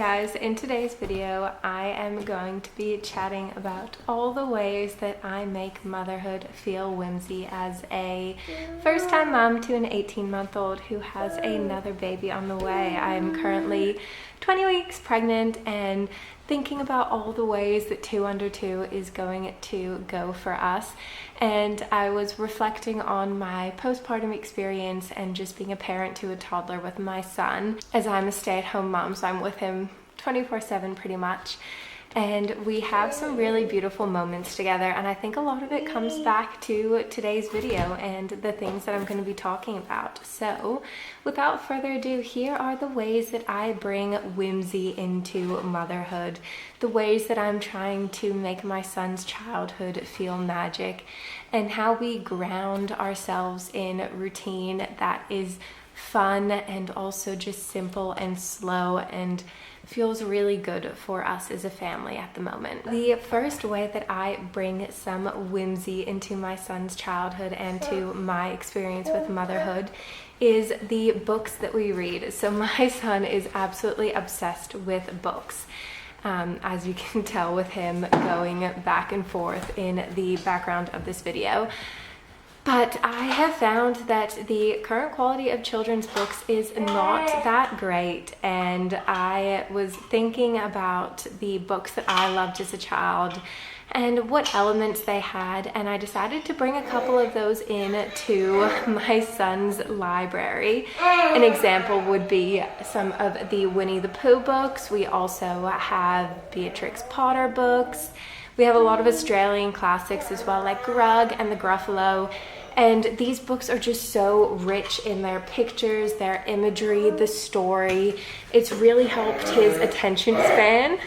guys, in today's video I am going to be chatting about all the ways that I make motherhood feel whimsy as a first-time mom to an 18-month-old who has another baby on the way. I am currently 20 weeks pregnant and thinking about all the ways that 2 under 2 is going to go for us. And I was reflecting on my postpartum experience and just being a parent to a toddler with my son, as I'm a stay-at-home mom, so I'm with him 24/7 pretty much. And we have some really beautiful moments together, and I think a lot of it comes back to today's video and the things that I'm going to be talking about. So without further ado, here are the ways that I bring whimsy into motherhood, the ways that I'm trying to make my son's childhood feel magic, and how we ground ourselves in routine that is fun and also just simple and slow and feels really good for us as a family at the moment. The first way that I bring some whimsy into my son's childhood and to my experience with motherhood is the books that we read. So my son is absolutely obsessed with books. As you can tell with him going back and forth in the background of this video. But I have found that the current quality of children's books is not that great, and I was thinking about the books that I loved as a child and what elements they had, and I decided to bring a couple of those in to my son's library. An example would be some of the Winnie the Pooh books. We also have Beatrix Potter books. We have a lot of Australian classics as well, like Grug and the Gruffalo. And these books are just so rich in their pictures, their imagery, the story. It's really helped his attention span.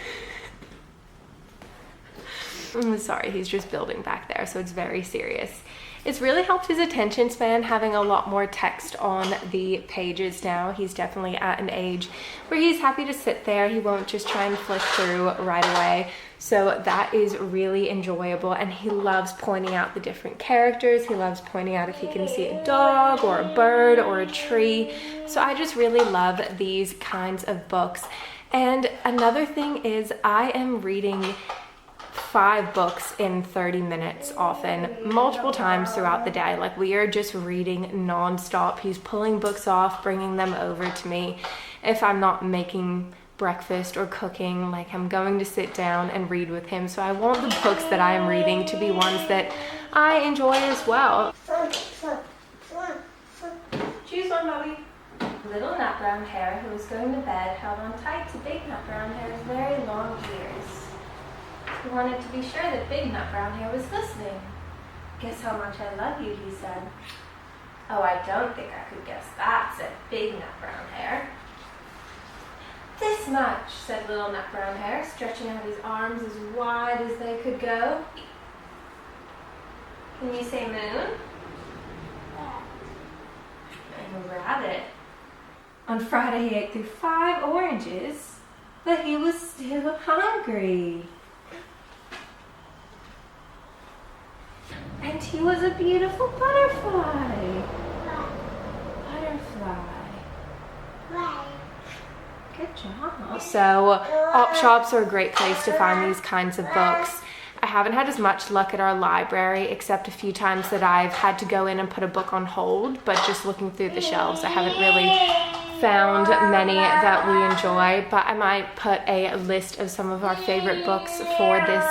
I'm sorry, he's just building back there, so it's very serious. It's really helped his attention span having a lot more text on the pages now. He's definitely at an age where he's happy to sit there. He won't just try and flick through right away. So that is really enjoyable, and he loves pointing out the different characters. He loves pointing out if he can see a dog or a bird or a tree. So I just really love these kinds of books. And another thing is I am reading 5 books in 30 minutes often, multiple times throughout the day. Like, we are just reading non-stop. He's pulling books off, bringing them over to me. If I'm not making breakfast or cooking, like, I'm going to sit down and read with him. So I want the books that I am reading to be ones that I enjoy as well. Choose one, Bobby. Little nut brown hair, who was going to bed, held on tight to big nut brown hair's very long ears. He wanted to be sure that big nut brown hair was listening. "Guess how much I love you," he said. "Oh, I don't think I could guess that," said big nut brown hair. "This much," said little nut brown hair, stretching out his arms as wide as they could go. "Can you say moon?" "And rabbit." On Friday he ate through 5 oranges, but he was still hungry. And he was a beautiful butterfly. Butterfly. Good job. So op shops are a great place to find these kinds of books. I haven't had as much luck at our library, except a few times that I've had to go in and put a book on hold, but just looking through the shelves, I haven't really found many that we enjoy. But I might put a list of some of our favorite books for this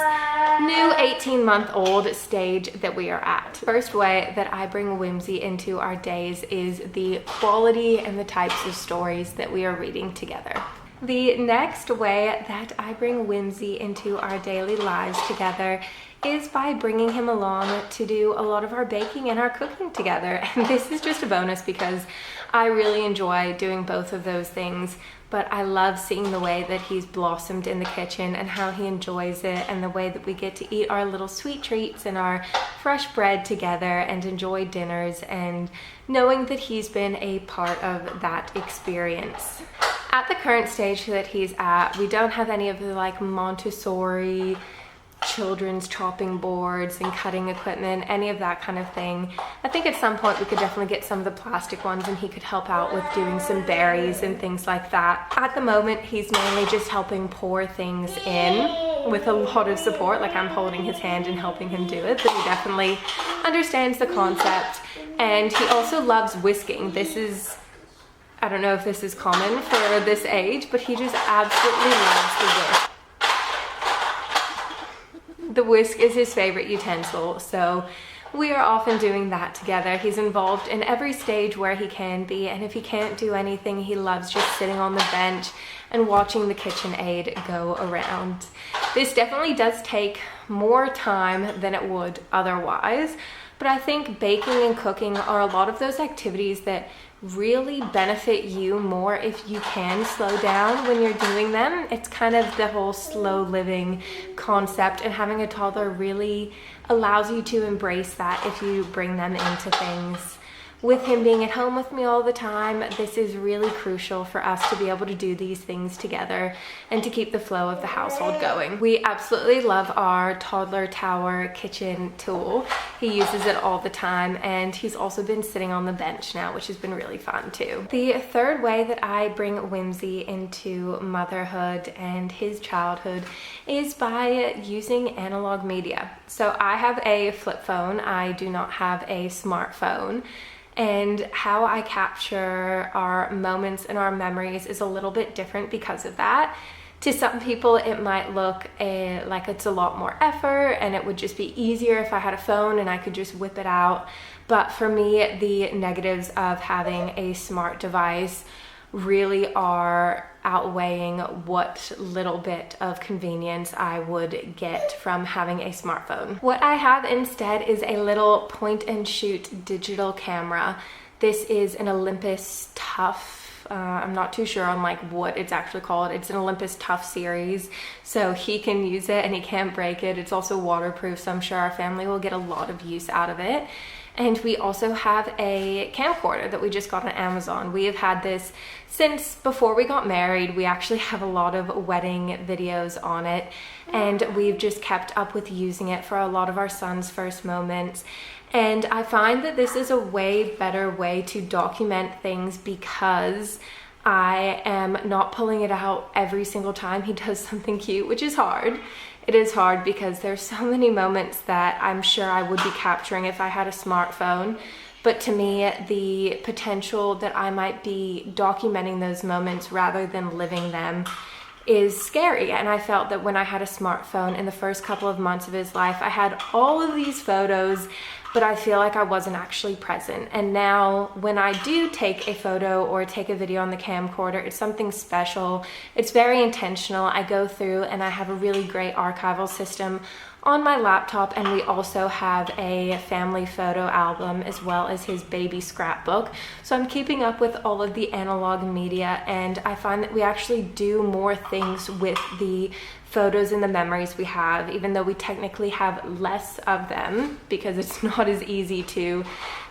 new 18-month-old stage that we are at. First way that I bring whimsy into our days is the quality and the types of stories that we are reading together. The next way that I bring whimsy into our daily lives together is by bringing him along to do a lot of our baking and our cooking together. And this is just a bonus because I really enjoy doing both of those things, but I love seeing the way that he's blossomed in the kitchen and how he enjoys it, and the way that we get to eat our little sweet treats and our fresh bread together and enjoy dinners, and knowing that he's been a part of that experience. At the current stage that he's at, we don't have any of the like Montessori children's chopping boards and cutting equipment, any of that kind of thing. I think at some point we could definitely get some of the plastic ones and he could help out with doing some berries and things like that. At the moment, he's mainly just helping pour things in with a lot of support, like I'm holding his hand and helping him do it, but he definitely understands the concept. And he also loves whisking. This is, I don't know if this is common for this age, but he just absolutely loves the whisk. The whisk is his favorite utensil, so we are often doing that together. He's involved in every stage where he can be, and if he can't do anything, he loves just sitting on the bench and watching the KitchenAid go around. This definitely does take more time than it would otherwise, but I think baking and cooking are a lot of those activities that really benefit you more if you can slow down when you're doing them. It's kind of the whole slow living concept, and having a toddler really allows you to embrace that if you bring them into things. With him being at home with me all the time, this is really crucial for us to be able to do these things together and to keep the flow of the household going. We absolutely love our toddler tower kitchen tool. He uses it all the time, and he's also been sitting on the bench now, which has been really fun too. The third way that I bring Whimsy into motherhood and his childhood is by using analog media. So I have a flip phone. I do not have a smartphone. And how I capture our moments and our memories is a little bit different because of that. To some people, it might look like it's a lot more effort and it would just be easier if I had a phone and I could just whip it out. But for me, the negatives of having a smart device really are outweighing what little bit of convenience I would get from having a smartphone. What I have instead is a little point and shoot digital camera. This is an Olympus Tough. I'm not too sure on like what it's actually called. It's an Olympus Tough series, so he can use it and he can't break it. It's also waterproof, so I'm sure our family will get a lot of use out of it. And we also have a camcorder that we just got on Amazon. We have had this since before we got married. We actually have a lot of wedding videos on it, and we've just kept up with using it for a lot of our son's first moments. And I find that this is a way better way to document things because I am not pulling it out every single time he does something cute, which is hard. It is hard because there's so many moments that I'm sure I would be capturing if I had a smartphone. But to me, the potential that I might be documenting those moments rather than living them is scary. And I felt that when I had a smartphone in the first couple of months of his life, I had all of these photos, but I feel like I wasn't actually present. And now when I do take a photo or take a video on the camcorder, it's something special. It's very intentional. I go through and I have a really great archival system on my laptop, and we also have a family photo album as well as his baby scrapbook. So I'm keeping up with all of the analog media, and I find that we actually do more things with the photos and the memories we have, even though we technically have less of them because it's not as easy to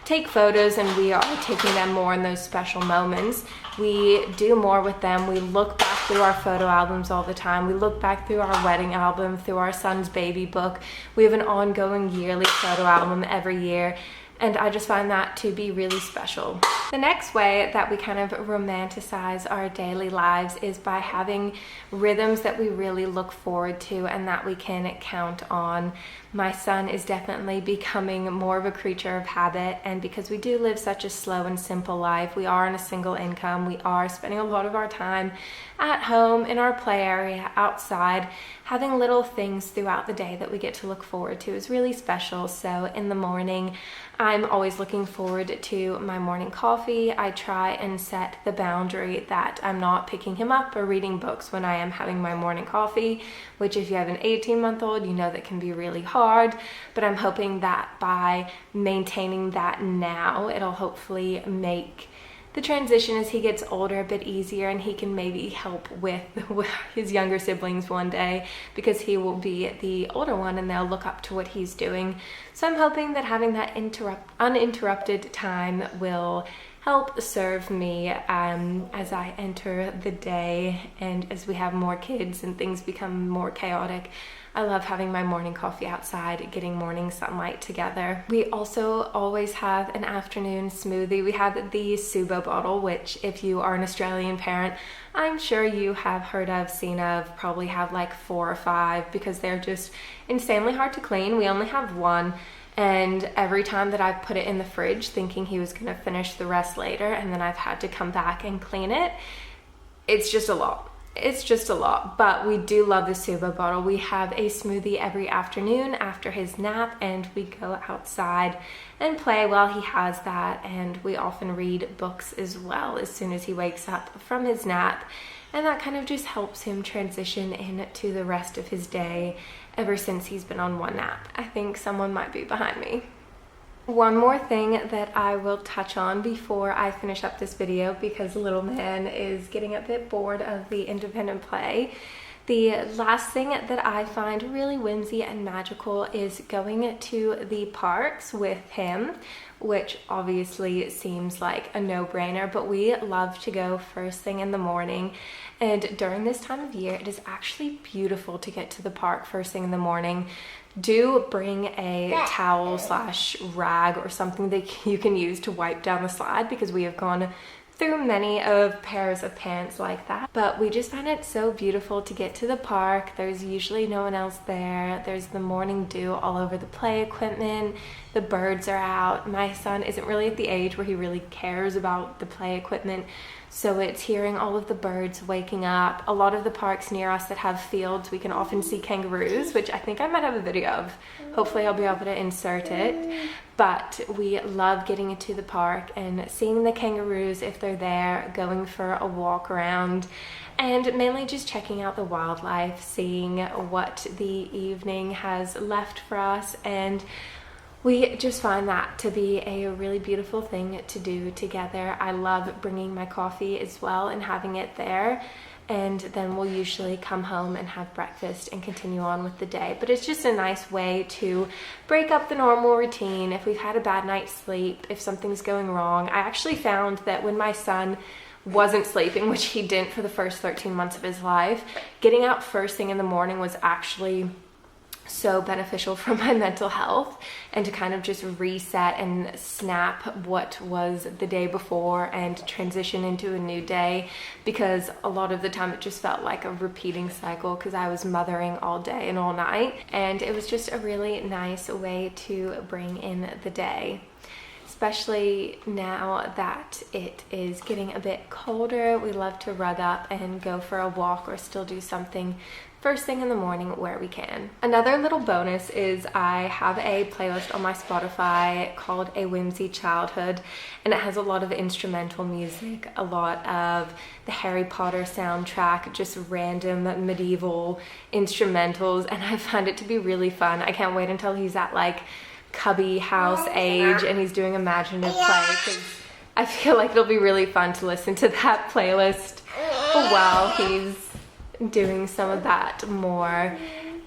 take photos and we are taking them more in those special moments. We do more with them. We look back through our photo albums all the time. We look back through our wedding album, through our son's baby book. We have an ongoing yearly photo album every year, and I just find that to be really special. The next way that we kind of romanticize our daily lives is by having rhythms that we really look forward to and that we can count on. My son is definitely becoming more of a creature of habit, and because we do live such a slow and simple life, we are on a single income, we are spending a lot of our time at home, in our play area, outside, having little things throughout the day that we get to look forward to is really special. So in the morning, I'm always looking forward to my morning coffee. I try and set the boundary that I'm not picking him up or reading books when I am having my morning coffee, which if you have an 18-month-old, you know that can be really hard. But I'm hoping that by maintaining that now, it'll hopefully make the transition as he gets older a bit easier, and he can maybe help with his younger siblings one day because he will be the older one and they'll look up to what he's doing. So I'm hoping that having that uninterrupted time will help serve me as I enter the day, and as we have more kids and things become more chaotic. I love having my morning coffee outside, getting morning sunlight together. We also always have an afternoon smoothie. We have the Subo bottle, which if you are an Australian parent, I'm sure you have heard of, seen of, probably have like 4 or 5 because they're just insanely hard to clean. We only have one, and every time that I've put it in the fridge thinking he was gonna finish the rest later and then I've had to come back and clean it, it's just a lot. It's just a lot, but we do love the Subo bottle. We have a smoothie every afternoon after his nap, and we go outside and play while he has that, and we often read books as well as soon as he wakes up from his nap, and that kind of just helps him transition into the rest of his day ever since he's been on one nap. I think someone might be behind me. One more thing that I will touch on before I finish up this video, because little man is getting a bit bored of the independent play. The last thing that I find really whimsy and magical is going to the parks with him, which obviously seems like a no-brainer, but we love to go first thing in the morning. And during this time of year, it is actually beautiful to get to the park first thing in the morning. Do bring a towel / rag or something that you can use to wipe down the slide, because we have gone through many of pairs of pants like that. But we just find it so beautiful to get to the park. There's usually no one else there. There's the morning dew all over the play equipment. The birds are out. My son isn't really at the age where he really cares about the play equipment, so it's hearing all of the birds waking up. A lot of the parks near us that have fields, we can often see kangaroos, which I think I might have a video of. Hopefully I'll be able to insert it. But we love getting into the park and seeing the kangaroos if they're there, going for a walk around, and mainly just checking out the wildlife, seeing what the evening has left for us, and we just find that to be a really beautiful thing to do together. I love bringing my coffee as well and having it there, and then we'll usually come home and have breakfast and continue on with the day. But it's just a nice way to break up the normal routine. If we've had a bad night's sleep, if something's going wrong. I actually found that when my son wasn't sleeping, which he didn't for the first 13 months of his life, getting out first thing in the morning was actually so beneficial for my mental health, and to kind of just reset and snap what was the day before and transition into a new day, because a lot of the time it just felt like a repeating cycle because I was mothering all day and all night, and it was just a really nice way to bring in the day. Especially now that it is getting a bit colder, we love to rug up and go for a walk or still do something first thing in the morning where we can. Another little bonus is I have a playlist on my Spotify called A Whimsy Childhood, and it has a lot of instrumental music, a lot of the Harry Potter soundtrack, just random medieval instrumentals, and I find it to be really fun. I can't wait until he's at like cubby house age and he's doing imaginative play, because I feel like it'll be really fun to listen to that playlist while he's doing some of that more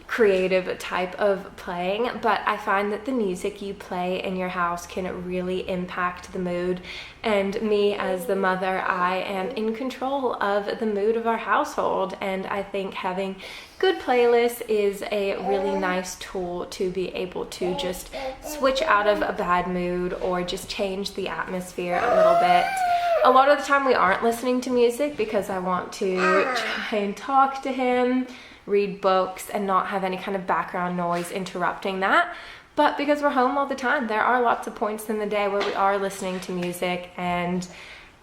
creative type of playing. But I find that the music you play in your house can really impact the mood, and me as the mother, I am in control of the mood of our household, and I think having good playlists is a really nice tool to be able to just switch out of a bad mood or just change the atmosphere a little bit. A lot of the time we aren't listening to music because I want to try and talk to him, read books, and not have any kind of background noise interrupting that. But because we're home all the time, there are lots of points in the day where we are listening to music, and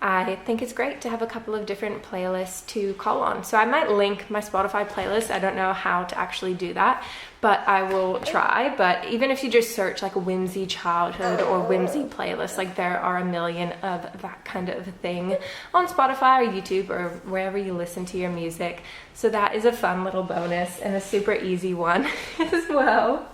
I think it's great to have a couple of different playlists to call on. So I might link my Spotify playlist. I don't know how to actually do that, but I will try. But even if you just search like a Whimsy Childhood or Whimsy playlist, like there are a million of that kind of thing on Spotify or YouTube or wherever you listen to your music. So that is a fun little bonus and a super easy one as well.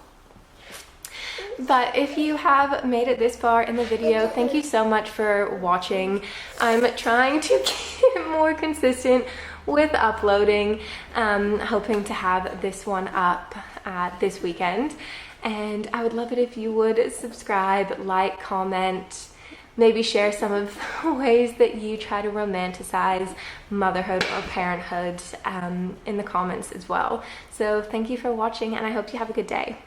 But if you have made it this far in the video, thank you so much for watching. I'm trying to get more consistent with uploading, hoping to have this one up this weekend. And I would love it if you would subscribe, like, comment, maybe share some of the ways that you try to romanticize motherhood or parenthood in the comments as well. So thank you for watching, and I hope you have a good day.